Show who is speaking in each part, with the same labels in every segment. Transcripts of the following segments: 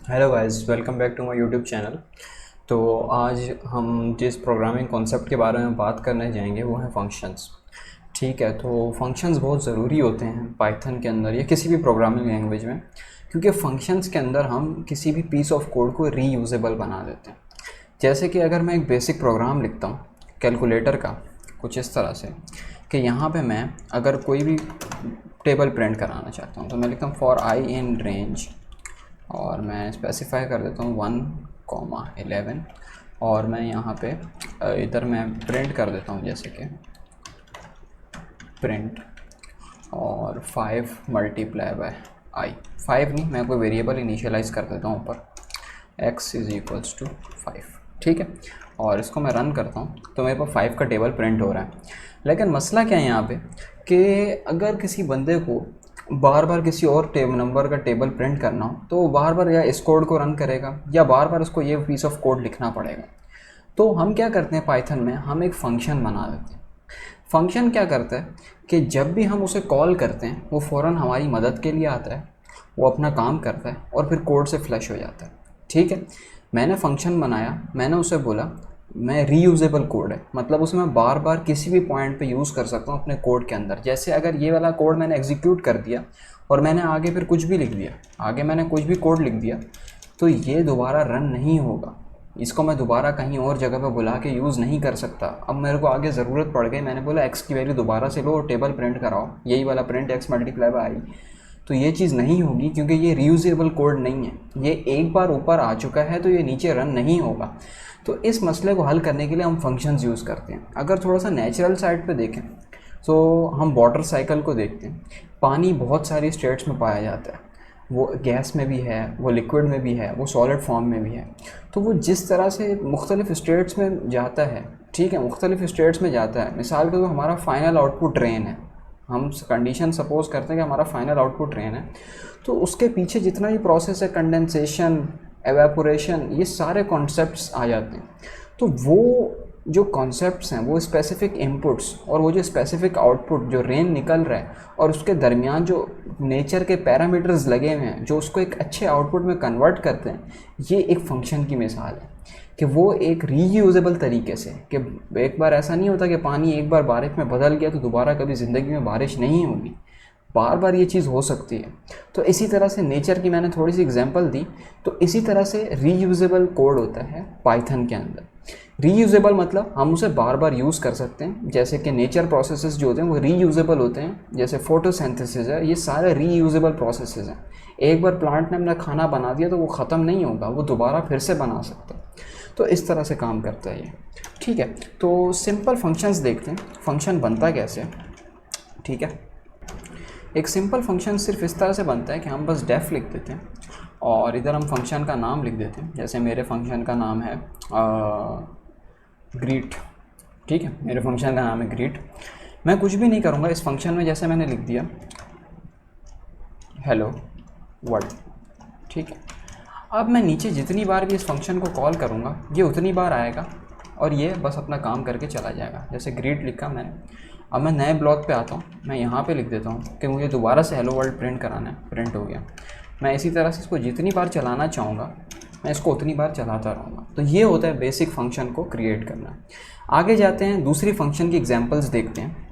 Speaker 1: Hello guys, welcome back to my YouTube channel. तो आज हम जिस प्रोग्रामिंग कॉन्सेप्ट के बारे में बात करने जाएंगे वो है फंक्शंस। ठीक है, तो फंक्शंस बहुत ज़रूरी होते हैं पाइथन के अंदर या किसी भी प्रोग्रामिंग लैंग्वेज में, क्योंकि फंक्शंस के अंदर हम किसी भी पीस ऑफ कोड को रीयूजेबल बना देते हैं। जैसे कि अगर मैं एक बेसिक प्रोग्राम लिखता हूँ कैलकुलेटर का, कुछ इस तरह से कि यहाँ पे मैं अगर कोई भी टेबल प्रिंट कराना चाहता हूँ तो मैं लिखता हूँ फॉर आई इन रेंज, और मैं स्पेसिफाई कर देता हूँ 1,11, और मैं यहाँ पे इधर मैं प्रिंट कर देता हूँ जैसे कि प्रिंट और 5 मल्टीप्लाई बाय आई। 5 नहीं, मैं कोई वेरिएबल इनिशियलाइज़ कर देता हूँ ऊपर, x इज़ इक्वल्स टू 5। ठीक है, और इसको मैं रन करता हूँ तो मेरे पास 5 का टेबल प्रिंट हो रहा है। लेकिन मसला क्या है यहाँ पे कि अगर किसी बंदे को बार बार किसी और नंबर का टेबल प्रिंट करना हो तो वो बार बार या इस कोड को रन करेगा या बार बार उसको ये पीस ऑफ कोड लिखना पड़ेगा। तो हम क्या करते हैं पाइथन में, हम एक फ़ंक्शन बना देते हैं। फंक्शन क्या करता है कि जब भी हम उसे कॉल करते हैं वो फ़ौरन हमारी मदद के लिए आता है, वो अपना काम करता है और फिर कोड से फ्लश हो जाता है। ठीक है, मैंने फंक्शन बनाया, मैंने उसे बोला मैं रीयूजेबल कोड है, मतलब उसे मैं बार बार किसी भी पॉइंट पे यूज़ कर सकता हूँ अपने कोड के अंदर। जैसे अगर ये वाला कोड मैंने एग्जीक्यूट कर दिया और मैंने आगे फिर कुछ भी लिख दिया, आगे मैंने कुछ भी कोड लिख दिया, तो ये दोबारा रन नहीं होगा। इसको मैं दोबारा कहीं और जगह पे बुला के यूज़ नहीं कर सकता। अब मेरे को आगे ज़रूरत पड़ गई, मैंने बोला x की वैल्यू दोबारा से लो और टेबल प्रिंट कराओ, यही वाला प्रिंट x मल्टीप्लाई बाय आई, तो ये चीज़ नहीं होगी क्योंकि ये रीयूजेबल कोड नहीं है। ये एक बार ऊपर आ चुका है तो ये नीचे रन नहीं होगा। तो इस मसले को हल करने के लिए हम फंक्शंस यूज़ करते हैं। अगर थोड़ा सा नेचुरल साइड पे देखें तो हम वाटर साइकिल को देखते हैं। पानी बहुत सारी स्टेट्स में पाया जाता है, वो गैस में भी है, वो लिक्विड में भी है, वो सॉलिड फॉर्म में भी है। तो वो जिस तरह से मुख्तलिफ़ स्टेट्स में जाता है, ठीक है, मुख्तलिफ़ स्टेट्स में जाता है। मिसाल के तो हमारा फाइनल आउटपुट रेन है, हम कंडीशन सपोज करते हैं कि हमारा फाइनल आउटपुट रेन है, तो उसके पीछे जितना भी प्रोसेस है, कंडेंसेशन, एवेपोरेशन, ये सारे कॉन्सेप्ट्स आ जाते हैं। तो वो जो कॉन्सेप्ट्स हैं वो स्पेसिफिक इनपुट्स और वो जो स्पेसिफिक आउटपुट जो रेन निकल रहा है और उसके दरमियान जो नेचर के पैरामीटर्स लगे हुए हैं जो उसको एक अच्छे आउटपुट में कन्वर्ट करते हैं, ये एक फंक्शन की मिसाल है कि वो एक रीयूजेबल तरीके से, कि एक बार ऐसा नहीं होता कि पानी एक बार बारिश में बदल गया तो दोबारा कभी ज़िंदगी में बारिश नहीं होगी, बार बार ये चीज़ हो सकती है। तो इसी तरह से नेचर की मैंने थोड़ी सी एग्जांपल दी, तो इसी तरह से रीयूजेबल कोड होता है पाइथन के अंदर। रीयूजेबल मतलब हम उसे बार बार यूज़ कर सकते हैं, जैसे कि नेचर प्रोसेसेस जो होते हैं वो रीयूजेबल होते हैं, जैसे फोटोसिंथेसिस है, ये सारे रीयूजेबल प्रोसेसेस हैं। एक बार प्लांट ने अपना खाना बना दिया तो वो ख़त्म नहीं होगा, वो दोबारा फिर से बना सकता है। तो इस तरह से काम करता है ये। ठीक है, तो सिंपल फंक्शंस देखते हैं, फंक्शन बनता कैसे। ठीक है, एक सिंपल फंक्शन सिर्फ इस तरह से बनता है कि हम बस डेफ लिख देते हैं और इधर हम फंक्शन का नाम लिख देते हैं। जैसे मेरे फंक्शन का नाम है ग्रीट। ठीक है, मेरे फंक्शन का नाम है ग्रीट। मैं कुछ भी नहीं करूँगा इस फंक्शन में, जैसे मैंने लिख दिया हेलो वर्ल्ड। ठीक है, अब मैं नीचे जितनी बार भी इस फंक्शन को कॉल करूँगा ये उतनी बार आएगा और ये बस अपना काम करके चला जाएगा। जैसे ग्रीट लिखा मैंने, अब मैं नए ब्लॉक पे आता हूँ, मैं यहाँ पे लिख देता हूँ कि मुझे दोबारा से हेलो वर्ल्ड प्रिंट कराना है, प्रिंट हो गया। मैं इसी तरह से इसको जितनी बार चलाना चाहूँगा मैं इसको उतनी बार चलाता रहूँगा। तो ये होता है बेसिक फंक्शन को क्रिएट करना। आगे जाते हैं, दूसरी फंक्शन की एग्जांपल्स देखते हैं।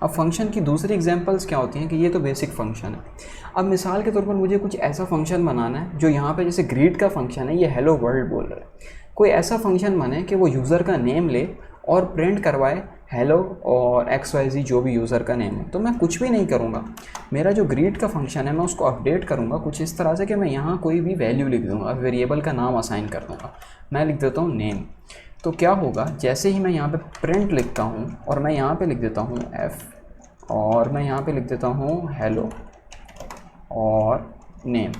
Speaker 1: अब फंक्शन की दूसरी एग्जांपल्स क्या होती हैं कि ये तो बेसिक फंक्शन है। अब मिसाल के तौर पर मुझे कुछ ऐसा फंक्शन बनाना है जो यहाँ पे जैसे ग्रीट का फंक्शन है, ये हेलो वर्ल्ड बोल रहा है। कोई ऐसा फंक्शन बने कि वो यूज़र का नेम ले और प्रिंट करवाए हेलो और XYZ जो भी यूज़र का नेम है। तो मैं कुछ भी नहीं करूँगा, मेरा जो ग्रीट का फंक्शन है मैं उसको अपडेट करूँगा कुछ इस तरह से कि मैं यहाँ कोई भी वैल्यू लिख दूँगा, वेरिएबल का नाम असाइन कर दूँगा। मैं लिख देता हूँ नेम। तो क्या होगा, जैसे ही मैं यहाँ पे प्रिंट लिखता हूँ और मैं यहाँ पे लिख देता हूँ F और मैं यहाँ पे लिख देता हूँ हेलो और नेम।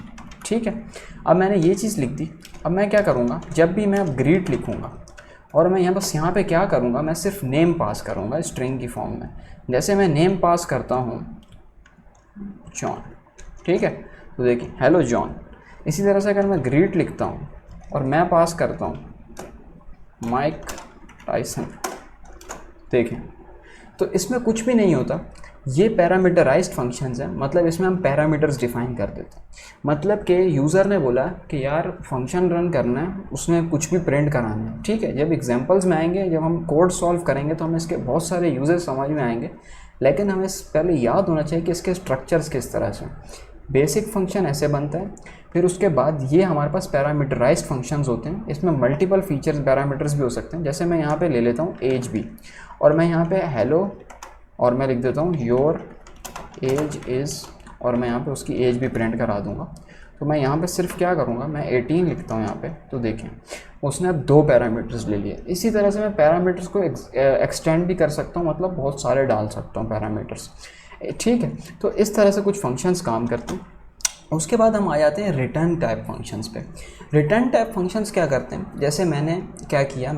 Speaker 1: ठीक है, अब मैंने ये चीज़ लिख दी। अब मैं क्या करूँगा, जब भी मैं अब ग्रीट लिखूँगा और मैं यहाँ पे क्या करूँगा, मैं सिर्फ नेम पास करूँगा स्ट्रिंग की फॉर्म में। जैसे मैं नेम पास करता हूँ जॉन। ठीक है, तो देखिए हेलो जॉन। इसी तरह से अगर मैं ग्रीट लिखता हूँ और मैं पास करता हूँ माइक टाइसन, देखें तो इसमें कुछ भी नहीं होता, ये पैरामीटराइज्ड फंक्शंस हैं, मतलब इसमें हम पैरामीटर्स डिफाइन कर देते हैं। मतलब कि यूज़र ने बोला कि यार फंक्शन रन करना है, उसमें कुछ भी प्रिंट कराना है, ठीक है। जब एग्जांपल्स में आएंगे, जब हम कोड सॉल्व करेंगे तो हमें इसके बहुत सारे यूजेस समझ में आएंगे, लेकिन हमें पहले याद होना चाहिए कि इसके स्ट्रक्चर्स किस तरह से। बेसिक फंक्शन ऐसे बनता है, फिर उसके बाद ये हमारे पास पैरामीटराइज्ड फंक्शंस होते हैं। इसमें मल्टीपल फीचर्स पैरामीटर्स भी हो सकते हैं। जैसे मैं यहाँ पे ले लेता हूँ एज भी, और मैं यहाँ पे हेलो और मैं लिख देता हूँ योर एज इज़, और मैं यहाँ पे उसकी एज भी प्रिंट करा दूँगा। तो मैं यहाँ पे सिर्फ क्या करूँगा, मैं 18 लिखता हूँ यहाँ पे, तो देखें उसने अब 2 पैरामीटर्स ले लिए। इसी तरह से मैं पैरामीटर्स को एक्सटेंड भी कर सकता हूँ, मतलब बहुत सारे डाल सकता हूँ पैरामीटर्स, ठीक है। तो इस तरह से कुछ फंक्शंस काम करते हैं। उसके बाद हम आ जाते हैं रिटर्न टाइप फंक्शंस पे। रिटर्न टाइप फंक्शंस क्या करते हैं, जैसे मैंने क्या किया,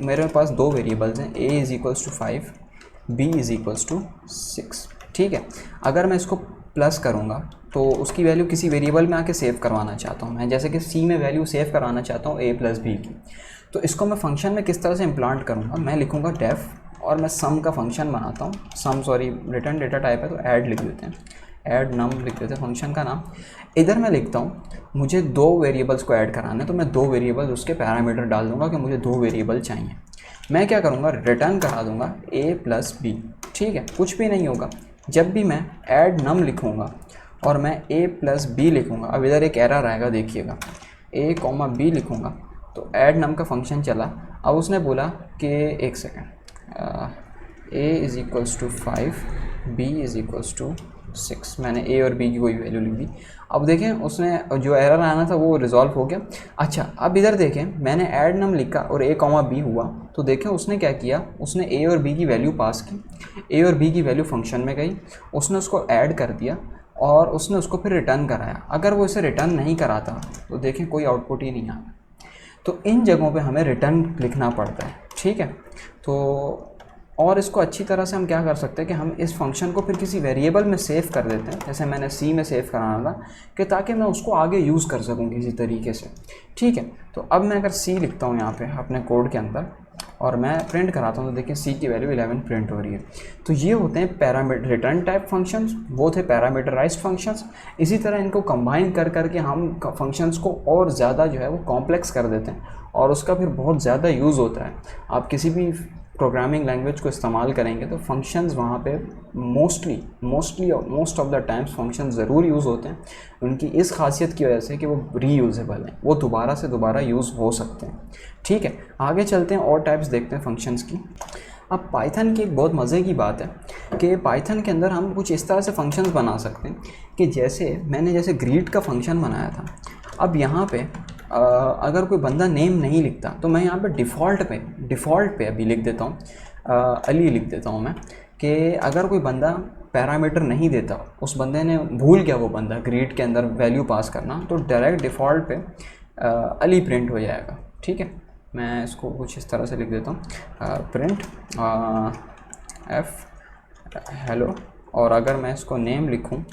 Speaker 1: मेरे पास 2 वेरिएबल्स हैं, a is equals to 5, b is equals to 6, ठीक है। अगर मैं इसको प्लस करूँगा तो उसकी वैल्यू किसी वेरिएबल में आके सेव करवाना चाहता हूँ मैं, जैसे कि c में वैल्यू सेव कराना चाहता हूँ a प्लस b की। तो इसको मैं फंक्शन में किस तरह से इम्प्लांट करूँगा, मैं लिखूँगा डेफ, और मैं सम का फंक्शन बनाता हूँ। रिटर्न डेटा टाइप है तो ऐड लिख देते हैं, ऐड नम लिख देते हैं फंक्शन का नाम। इधर मैं लिखता हूँ मुझे 2 वेरिएबल्स को ऐड कराना है, तो मैं 2 वेरिएबल्स उसके पैरामीटर डाल दूंगा कि मुझे 2 वेरिएबल चाहिए। मैं क्या करूँगा, रिटर्न करा दूंगा a प्लस बी, ठीक है। कुछ भी नहीं होगा, जब भी मैं ऐड नम लिखूँगा और मैं a प्लस बी लिखूँगा, अब इधर एक एरर आएगा, देखिएगा a कॉमा बी लिखूँगा तो ऐड नम का फंक्शन चला। अब उसने बोला कि एक second, a is equals to 5, b is equals to 6, मैंने a और b की कोई वैल्यू लिख दी। अब देखें उसने जो एरर आना था वो रिजॉल्व हो गया। अच्छा, अब इधर देखें मैंने ऐड नम लिखा और a कॉमा बी हुआ, तो देखें उसने क्या किया, उसने a और b की वैल्यू पास की, a और b की वैल्यू फंक्शन में गई, उसने उसको ऐड कर दिया और उसने उसको फिर रिटर्न कराया। अगर वो इसे रिटर्न नहीं कराता तो देखें कोई आउटपुट ही नहीं आया। तो इन जगहों पे हमें रिटर्न लिखना पड़ता है, ठीक है। तो और इसको अच्छी तरह से हम क्या कर सकते हैं कि हम इस फंक्शन को फिर किसी वेरिएबल में सेव कर देते हैं, जैसे मैंने सी में सेव कराना था कि ताकि मैं उसको आगे यूज़ कर सकूं किसी तरीके से, ठीक है। तो अब मैं अगर सी लिखता हूं यहाँ पे अपने कोड के अंदर और मैं प्रिंट कराता हूँ, तो देखिए सी की वैल्यू 11 प्रिंट हो रही है। तो ये होते हैं रिटर्न टाइप फंक्शंस, वो थे पैरामीटराइज्ड फंक्शंस। इसी तरह इनको कंबाइन कर करके हम फंक्शंस को और ज़्यादा जो है वो कॉम्प्लेक्स कर देते हैं और उसका फिर बहुत ज़्यादा यूज़ होता है। आप किसी भी प्रोग्रामिंग लैंग्वेज को इस्तेमाल करेंगे तो फंक्शंस वहाँ पे most of the times function ज़रूर यूज़ होते हैं, उनकी इस खासियत की वजह से कि वो रीयूजेबल हैं, वो दोबारा से दोबारा यूज़ हो सकते हैं, ठीक है। आगे चलते हैं और टाइप्स देखते हैं फंक्शंस की। अब पाइथन की एक बहुत मज़े की बात है कि पाइथन के अंदर हम कुछ इस तरह से फंक्शंस बना सकते हैं कि जैसे ग्रीट का फंक्शन बनाया था। अब यहाँ पे अगर कोई बंदा नेम नहीं लिखता तो मैं यहाँ पे डिफ़ॉल्ट पे अभी लिख देता हूँ, अली लिख देता हूँ मैं, कि अगर कोई बंदा पैरामीटर नहीं देता, उस बंदे ने भूल गया वो बंदा ग्रीट के अंदर वैल्यू पास करना, तो डायरेक्ट डिफ़ॉल्ट पे अली प्रिंट हो जाएगा, ठीक है। मैं इसको कुछ इस तरह से लिख देता हूँ, प्रिंट एफ हेलो, और अगर मैं इसको नेम लिखूँ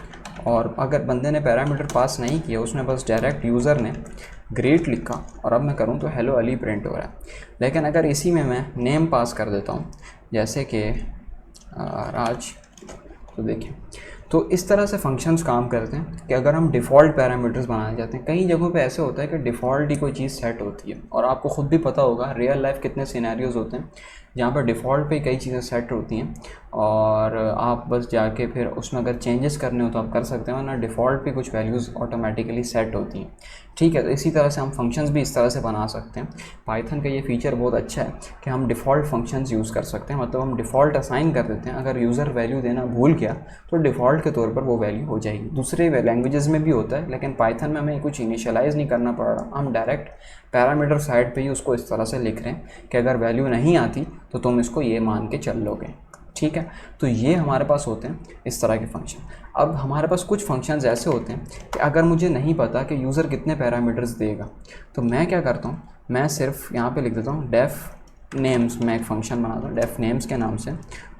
Speaker 1: और अगर बंदे ने पैरामीटर पास नहीं किया, उसने बस डायरेक्ट यूज़र ने ग्रेट लिखा और अब मैं करूँ तो हेलो अली प्रिंट हो रहा है। लेकिन अगर इसी में मैं नेम पास कर देता हूँ जैसे कि राज, तो देखिए, तो इस तरह से फंक्शंस काम करते हैं कि अगर हम डिफ़ॉल्ट पैरामीटर्स बनाना चाहते हैं, कई जगहों पे ऐसे होता है कि डिफ़ॉल्ट ही कोई चीज़ सेट होती है, और आपको ख़ुद भी पता होगा रियल लाइफ कितने सिनेरियोज़ होते हैं जहाँ पर डिफ़ॉल्ट पे कई चीज़ें सेट होती हैं और आप बस जाके फिर उसमें अगर चेंजेस करने हो तो आप कर सकते हैं, वरना डिफ़ॉल्ट पे कुछ वैल्यूज़ ऑटोमेटिकली सेट होती हैं, ठीक है। तो इसी तरह से हम फंक्शंस भी इस तरह से बना सकते हैं। पाइथन का ये फीचर बहुत अच्छा है कि हम डिफ़ॉल्ट फंक्शंस यूज़ कर सकते हैं, मतलब हम डिफ़ॉल्ट असाइन कर देते हैं, अगर यूज़र वैल्यू देना भूल गया तो डिफ़ॉल्ट के तौर पर वो वैल्यू हो जाएगी। दूसरे लैंग्वेजेस में भी होता है, लेकिन पाइथन में हमें कुछ इनिशियलाइज़ नहीं करना पड़ रहा, हम डायरेक्ट पैरामीटर साइड पे ही उसको इस तरह से लिख रहे हैं कि अगर वैल्यू नहीं आती तो तुम इसको ये मान के चल लोगे, ठीक है। तो ये हमारे पास होते हैं इस तरह के फंक्शन। अब हमारे पास कुछ फंक्शंस ऐसे होते हैं कि अगर मुझे नहीं पता कि यूज़र कितने पैरामीटर्स देगा, तो मैं क्या करता हूँ, मैं सिर्फ यहाँ पे लिख देता हूँ डेफ नेम्स, मैं एक फ़ंक्शन बनाता हूँ डेफ नेम्स के नाम से,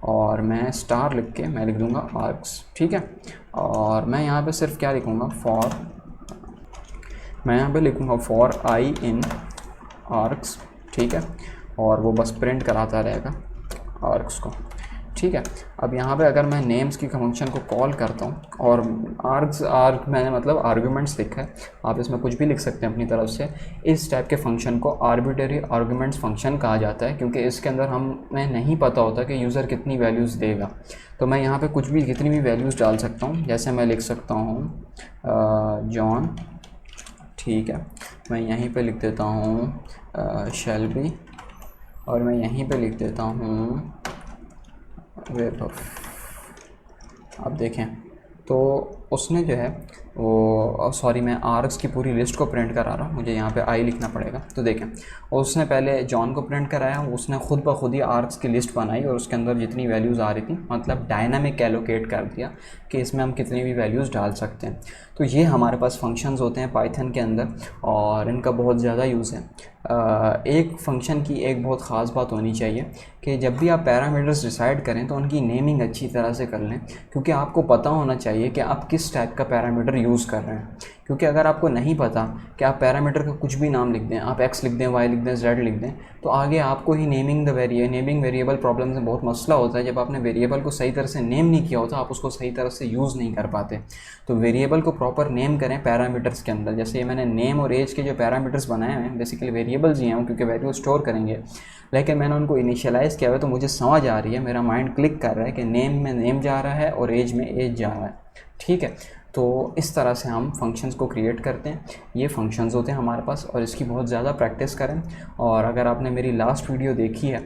Speaker 1: और मैं स्टार लिख के मैं लिख दूँगा आर्क्स, ठीक है। और मैं यहाँ पे सिर्फ क्या लिखूँगा, मैं यहाँ पे लिखूँगा फॉर आई इन आर्क्स, ठीक है, और वो बस प्रिंट कराता रहेगा आर्क्स को, ठीक है। अब यहाँ पे अगर मैं नेम्स की फंक्शन को कॉल करता हूँ और आर्ग मैंने मतलब आर्ग्यूमेंट्स लिखा है, आप इसमें कुछ भी लिख सकते हैं अपनी तरफ से। इस टाइप के फंक्शन को आर्बिट्रेरी आर्ग्यूमेंट्स फंक्शन कहा जाता है, क्योंकि इसके अंदर हमें नहीं पता होता कि यूज़र कितनी वैल्यूज़ देगा। तो मैं यहाँ पे कुछ भी कितनी भी वैल्यूज़ डाल सकता हूँ। जैसे मैं लिख सकता हूँ जॉन, ठीक है। मैं यहीं पे लिख देता हूँ शेल्बी, और मैं यहीं पे लिख देता हूँ वेब। अब देखें तो उसने जो है वो, सॉरी मैं आर्ग्स की पूरी लिस्ट को प्रिंट करा रहा हूँ, मुझे यहाँ पे आई लिखना पड़ेगा। तो देखें उसने पहले जॉन को प्रिंट कराया, उसने खुद ब खुद ही आर्ग्स की लिस्ट बनाई और उसके अंदर जितनी वैल्यूज़ आ रही थी मतलब डायनामिक एलोकेट कर दिया कि इसमें हम कितनी भी वैल्यूज़ डाल सकते हैं। तो ये हमारे पास फंक्शंस होते हैं पाइथन के अंदर और इनका बहुत ज़्यादा यूज़ है। एक फ़ंक्शन की एक बहुत ख़ास बात होनी चाहिए कि जब भी आप पैरामीटर्स डिसाइड करें तो उनकी नेमिंग अच्छी तरह से कर लें, क्योंकि आपको पता होना चाहिए कि आप किस टाइप का पैरामीटर यूज़ कर रहे हैं। क्योंकि अगर आपको नहीं पता कि आप पैरामीटर का कुछ भी नाम लिख दें, आप x लिख दें, y लिख दें, z लिख दें, तो आगे आपको ही नेमिंग वेरिएबल प्रॉब्लम में बहुत मसला होता है। जब आपने वेरिएबल को सही तरह से नेम नहीं किया होता, आप उसको सही तरह से यूज़ नहीं कर पाते। तो वेरिएबल को प्रॉपर नेम करें पैरामीटर्स के अंदर। जैसे ये मैंने नेम और एज के जो पैरामीटर्स बनाए हैं बेसिकली वेरिएबल्स ही हैं, क्योंकि वैल्यू स्टोर करेंगे, लेकिन मैंने उनको इनिशियलाइज़ किया हुआ है। तो मुझे समझ आ रही है, मेरा माइंड क्लिक कर रहा है कि नेम में नेम जा रहा है और एज में एज जा रहा है। ठीक है, तो इस तरह से हम फंक्शंस को क्रिएट करते हैं। ये फंक्शंस होते हैं हमारे पास और इसकी बहुत ज़्यादा प्रैक्टिस करें। और अगर आपने मेरी लास्ट वीडियो देखी है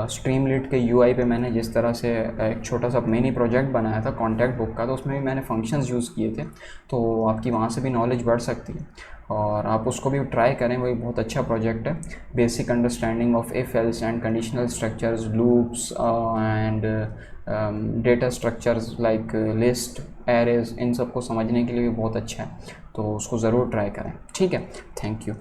Speaker 1: स्ट्रीमलीट के यूआई पे मैंने जिस तरह से एक छोटा सा मिनी प्रोजेक्ट बनाया था कॉन्टैक्ट बुक का, तो उसमें भी मैंने फंक्शंस यूज़ किए थे। तो आपकी वहाँ से भी नॉलेज बढ़ सकती है और आप उसको भी ट्राई करें। वही बहुत अच्छा प्रोजेक्ट है, basic understanding of if else and conditional structures, loops and data structures like list, arrays, इन सब को समझने के लिए भी बहुत अच्छा है। तो उसको ज़रूर ट्राई करें। ठीक है, थैंक यू।